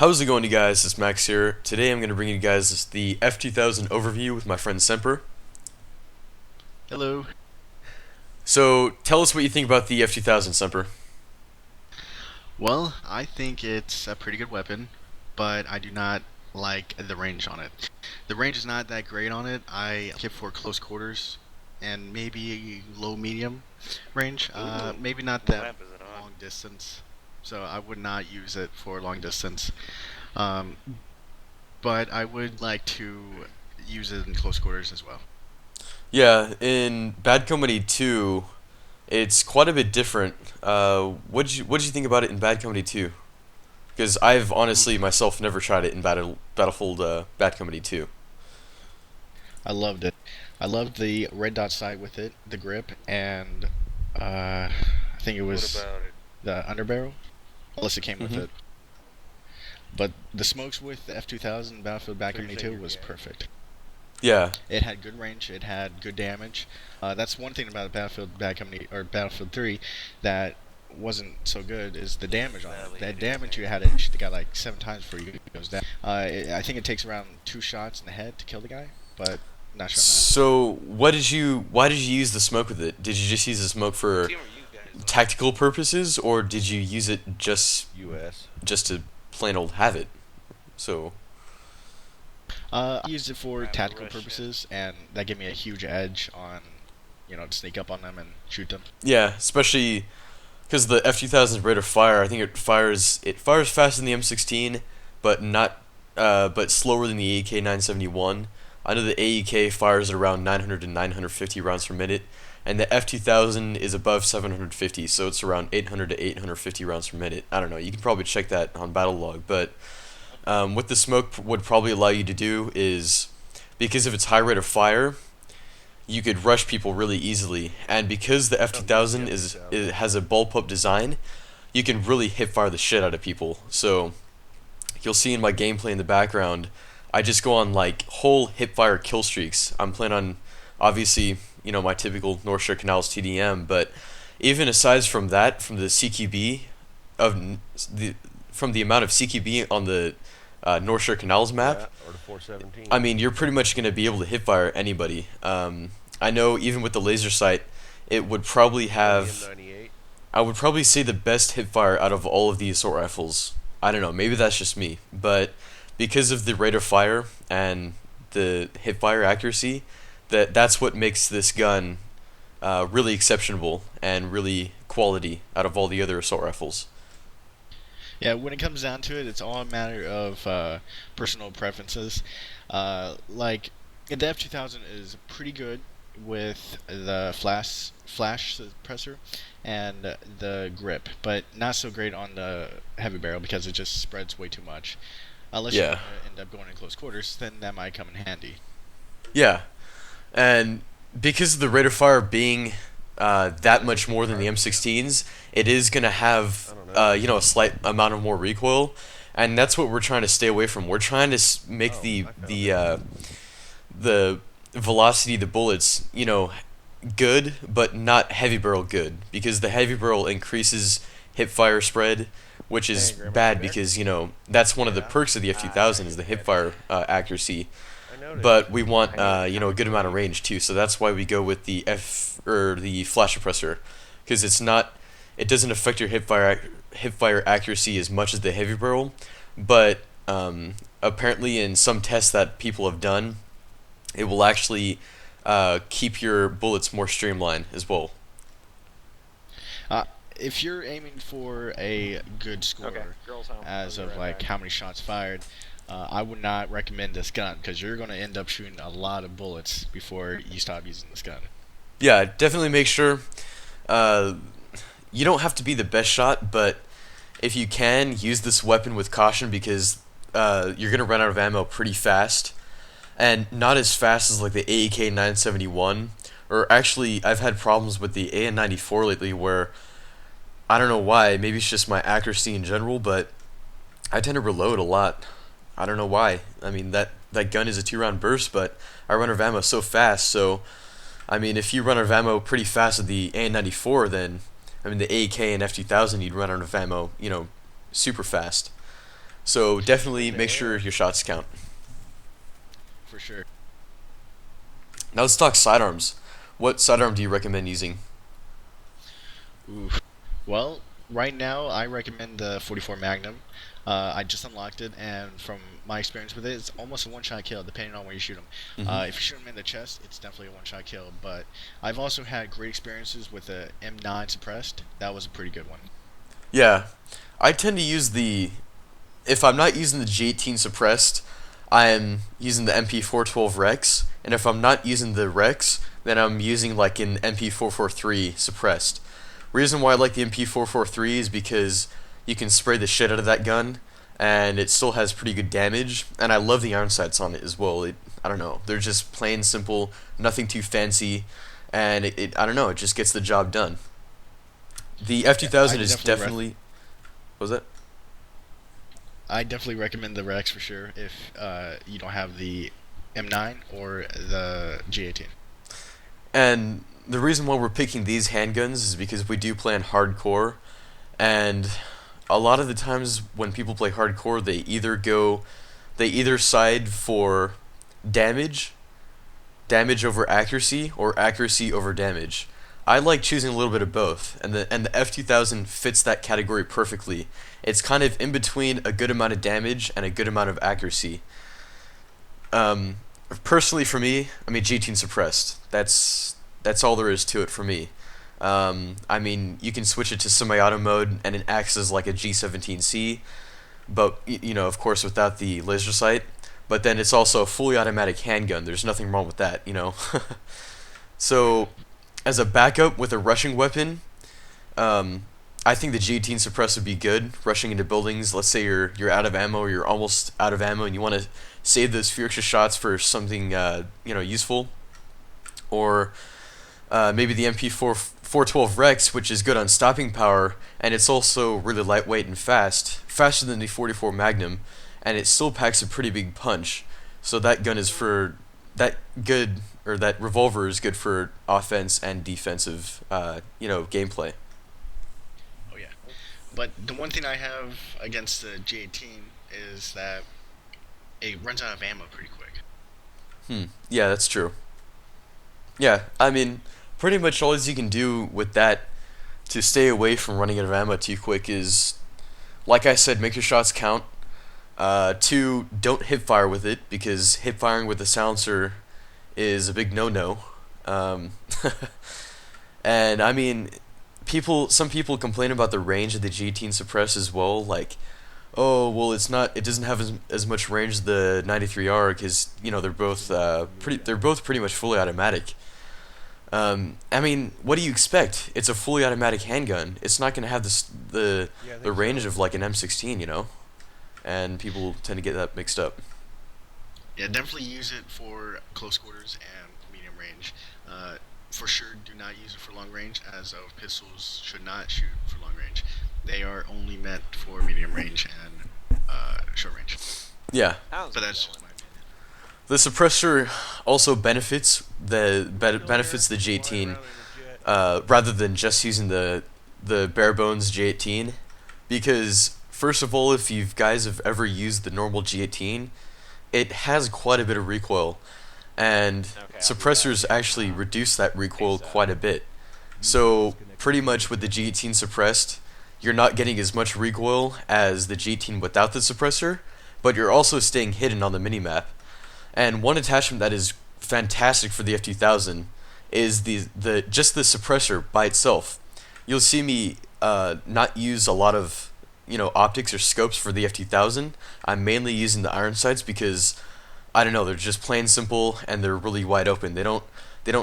How's it going, you guys? It's Max here. Today I'm going to bring you guys the F2000 overview with my friend Semper. Hello. So, tell us what you think about the F2000, Semper. Well, I think it's a pretty good weapon, but I do not like the range on it. The range is not that great on it. I like it for close quarters and maybe low medium range. Ooh, Maybe not what that map is it on? long distance. So I would not use it for long distance. Um, but I would like to use it in close quarters as well. Yeah, in Bad Company 2, it's quite a bit different. What did you think about it in Bad Company 2? Because I've honestly Oof. myself never tried it in Battlefield Bad Company 2. I loved it. I loved the red dot sight with it, the grip, and I think it What was about it? the underbarrel, unless it came with hmm it. But the smokes with the F2000 Battlefield Back Three 72 finger was gang. perfect. Yeah. It had good range. It had good damage. That's one thing about Battlefield Bad Company or Battlefield 3 that wasn't so good is the damage on it. Sadly, That it is damage you tanky. had it should have got like 7 times before you goes down. I think it takes around 2 shots in the head to kill the guy, but not sure on that. So, why did you use the smoke with it? Did you just use the smoke What for team are you guys on? tactical purposes, or did you use it US. just to plain old have it? So I used it for I'm a tactical Russian. purposes, and that gave me a huge edge on, to sneak up on them and shoot them. yeah, especially because the F2000's rate of fire, I think it fires faster than the M16, but not but slower than the AEK 971. I know the AEK fires at around 900 to 950 rounds per minute, and the F2000 is above 750, so it's around 800 to 850 rounds per minute. I don't know. You can probably check that on battle log, but what the smoke would probably allow you to do is, because of its high rate of fire, you could rush people really easily, and because the I don't use the F2000 F2000. it has a bullpup design, you can really hip fire the shit out of people. So you'll see in my gameplay in the background, I just go on like whole hip fire kill streaks. I'm playing on, obviously, my typical North Shore Canals TDM, but even aside from that, from the CQB of the from the amount of CQB on the North Shore Canals map, Yeah, or the I 417. mean, you're pretty much going to be able to hip fire anybody. I know even with the laser sight, it would probably Or the have. M98. I would probably say the best hip fire out of all of the assault rifles. I don't know, maybe that's just me, but because of the rate of fire and the hip fire accuracy, that's what makes this gun really exceptional and really quality out of all the other assault rifles. Yeah, when it comes down to it, it's all a matter of personal preferences. Like the F2000 is pretty good with the flash suppressor and the grip, but not so great on the heavy barrel because it just spreads way too much. Unless you're Yeah, going to end up going in close quarters, then that might come in handy. yeah, and because of the rate of fire being that Is it much the more than the carbon cam? M16s, it is gonna have I don't know. a slight amount of more recoil, and that's what we're trying to stay away from. We're trying to make Oh, the I found the it. uh, the velocity of the bullets, good, but not heavy barrel good, because the heavy barrel increases hip fire spread, which is Hey, Grandma, you bad there? because that's one of the Yeah. perks of the I F2000 is the hip had. fire accuracy, I noticed. but we want I noticed a good amount of accuracy. range too. So that's why we go with the F or the flash suppressor, because it doesn't affect your hip fire accuracy as much as the heavy barrel, but apparently in some tests that people have done, it will actually keep your bullets more streamlined as well. Uh, if you're aiming for a good Okay, score, girls home. I'll as be of right like back. how many shots fired, I would not recommend this gun because you're going to end up shooting a lot of bullets before you stop using this gun. Yeah, definitely make sure uh, you don't have to be the best shot, but if you can, use this weapon with caution because you're gonna run out of ammo pretty fast, and not as fast as like the AEK 971. Or actually, I've had problems with the AN94 lately where I don't know why. Maybe it's just my accuracy in general, but I tend to reload a lot. I don't know why. I mean that gun is a 2 round burst, but I run out of ammo so fast. So I mean, if you run out of ammo pretty fast with the AN94, then I mean the AK and F2000 you'd run out of ammo, super fast. So definitely What the make sure hell? your shots count. For sure. Now let's talk sidearms. What sidearm do you recommend using? Ooh. Well, right now I recommend the 44 Magnum. I just unlocked it, and from my experience with it, it's almost a one-shot kill, depending on where you shoot them. Hmm. If you shoot them in the chest, it's definitely a one-shot kill. But I've also had great experiences with the M9 suppressed. That was a pretty good one. Yeah, I tend to use the. If I'm not using the G18 suppressed, I am using the MP412 Rex, and if I'm not using the Rex, then I'm using like an MP443 suppressed. Reason why I like the MP443 is because you can spray the shit out of that gun, and it still has pretty good damage, and I love the iron sights on it as well. I don't know, they're just plain simple, nothing too fancy, and I don't know, it just gets the job done. The Yeah, F2000 is definitely. What was that? I definitely recommend the Rex for sure if you don't have the M9 or the G18. And the reason why we're picking these handguns is because we do play on hardcore, and a lot of the times when people play hardcore, they either side for damage, damage over accuracy, or accuracy over damage. I like choosing a little bit of both, and the F2000 fits that category perfectly. It's kind of in between a good amount of damage and a good amount of accuracy. Um, Personally, for me, I mean G18 suppressed. That's all there is to it for me. I mean, you can switch it to semi-auto mode, and it acts as like a G17C, but you know, of course, without the laser sight. But then it's also a fully automatic handgun. There's nothing wrong with that, you know. So, as a backup with a rushing weapon, um, I think the G18 suppress would be good. Rushing into buildings. Let's say you're out of ammo, or you're almost out of ammo, and you want to save those few extra shots for something useful, or maybe the MP4 412 Rex, which is good on stopping power, and it's also really lightweight and fast, faster than the 44 Magnum, and it still packs a pretty big punch. So that gun is for that good, or that revolver is good for offense and defensive, gameplay. Oh yeah. But the one thing I have against the G18 is that it runs out of ammo pretty quick. Yeah, that's true. Yeah, I mean, pretty much all you can do with that to stay away from running out of ammo too quick is, like I said, make your shots count. Two, don't hip fire with it because hip firing with a silencer is a big no-no. Um, and I mean, some people complain about the range of the G18 suppress as well. Like, oh, well, it doesn't have as much range as the 93R because they're both pretty much fully automatic. I mean, what do you expect? It's a fully automatic handgun. It's not going to have Yeah, I the think range so. of like an M16, you know? And people tend to get that mixed up. Yeah, definitely use it for close quarters and medium range. Uh, for sure, do not use it for long range, as pistols should not shoot for long range. They are only meant for medium range and short range. Yeah. How's But it that's going? just my opinion. The suppressor also Still benefits there? the Flying G18, around in a jet. rather than just using the bare bones G18, because first of all, if you guys have ever used the normal G18, it has quite a bit of recoil, and Okay, I'll be back. suppressors actually reduce that recoil Peace out. quite a bit. So pretty much with the G18 suppressed, you're not getting as much recoil as the G18 without the suppressor, but you're also staying hidden on the minimap. And one attachment that is fantastic for the F2000 is the just the suppressor by itself. You'll see me not use a lot of optics or scopes for the F2000. I'm mainly using the iron sights because I don't know, they're just plain simple and they're really wide open. They don't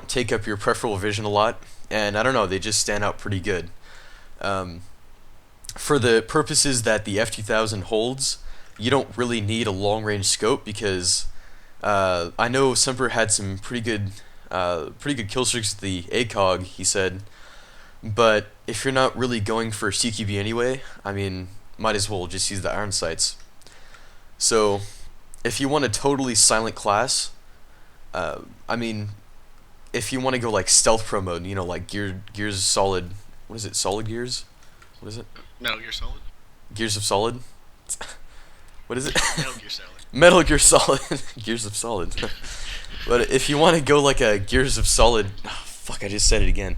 take up your peripheral vision a lot, and I don't know, they just stand out pretty good. Um, for the purposes that the F2000 holds, you don't really need a long range scope because I know Semper had some pretty good kill streaks with the ACOG. He said, but if you're not really going for CQB anyway, I mean, might as well just use the iron sights. So, if you want a totally silent class, I mean, if you want to go like stealth pro mode, like Gears Solid, what is it? Solid Gears? What is it? Metal Gear Solid. Gears of Solid. What is it? Metal Gear Solid. Metal Gear Solid. Gears of Solid. But if you want to go like a Gears of Solid, oh, fuck, I just said it again.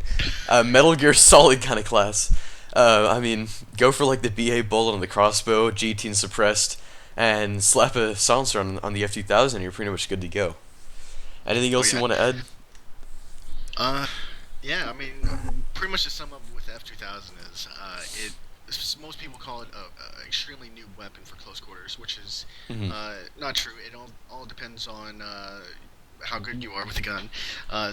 Metal Gear Solid kind of class. I mean, go for like the BA bullet on the crossbow, G18 suppressed, and slap a silencer on the F2000, and you're pretty much good to go. Anything else Oh, you yeah. want to add? Uh, yeah, I mean, pretty much to sum up with the F2000 is, most people call it a extremely new weapon for close quarters, which is Hmm. not true. It all depends on how good you are with the gun.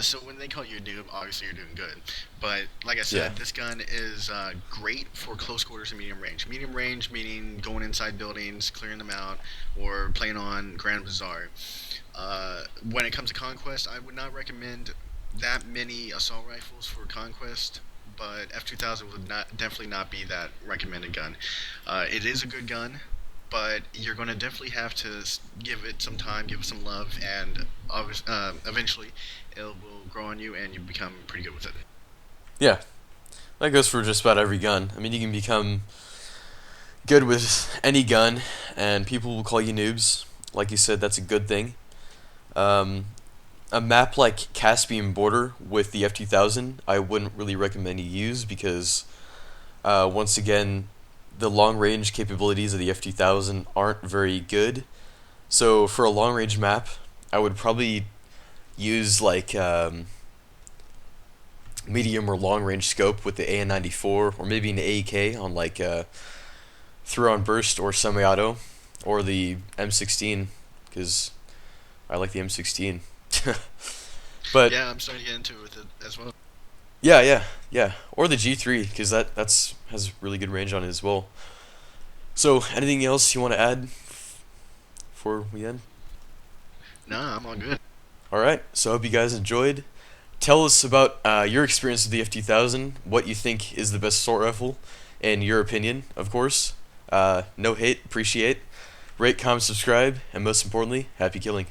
So when they call you a noob, obviously you're doing good. But like I Yeah. said, this gun is great for close quarters and medium range. Medium range meaning going inside buildings, clearing them out, or playing on Grand Bazaar. When it comes to Conquest, I would not recommend that many assault rifles for Conquest, but F2000 would definitely not be that recommended gun. It is a good gun, but you're going to definitely have to give it some time, give it some love, and eventually it will grow on you and you become pretty good with it. Yeah, that goes for just about every gun. I mean, you can become good with any gun, and people will call you noobs. Like you said, that's a good thing. Um, a map like Caspian Border with the F2000, I wouldn't really recommend you use because, once again, the long range capabilities of the F2000 aren't very good. So for a long range map, I would probably use like medium or long range scope with the AN94 or maybe an AEK on like through on burst or semi auto or the M16 because I like the M16. But Yeah, I'm starting to get into it with it as well. yeah, or the G3 because that's has really good range on it as well. So anything else you want to add before we end? Nah, I'm all good. All right, so I hope you guys enjoyed. Tell us about your experience with the F2000, what you think is the best assault rifle, in your opinion, of course. No hate, appreciate. Rate, comment, subscribe, and most importantly, happy killing.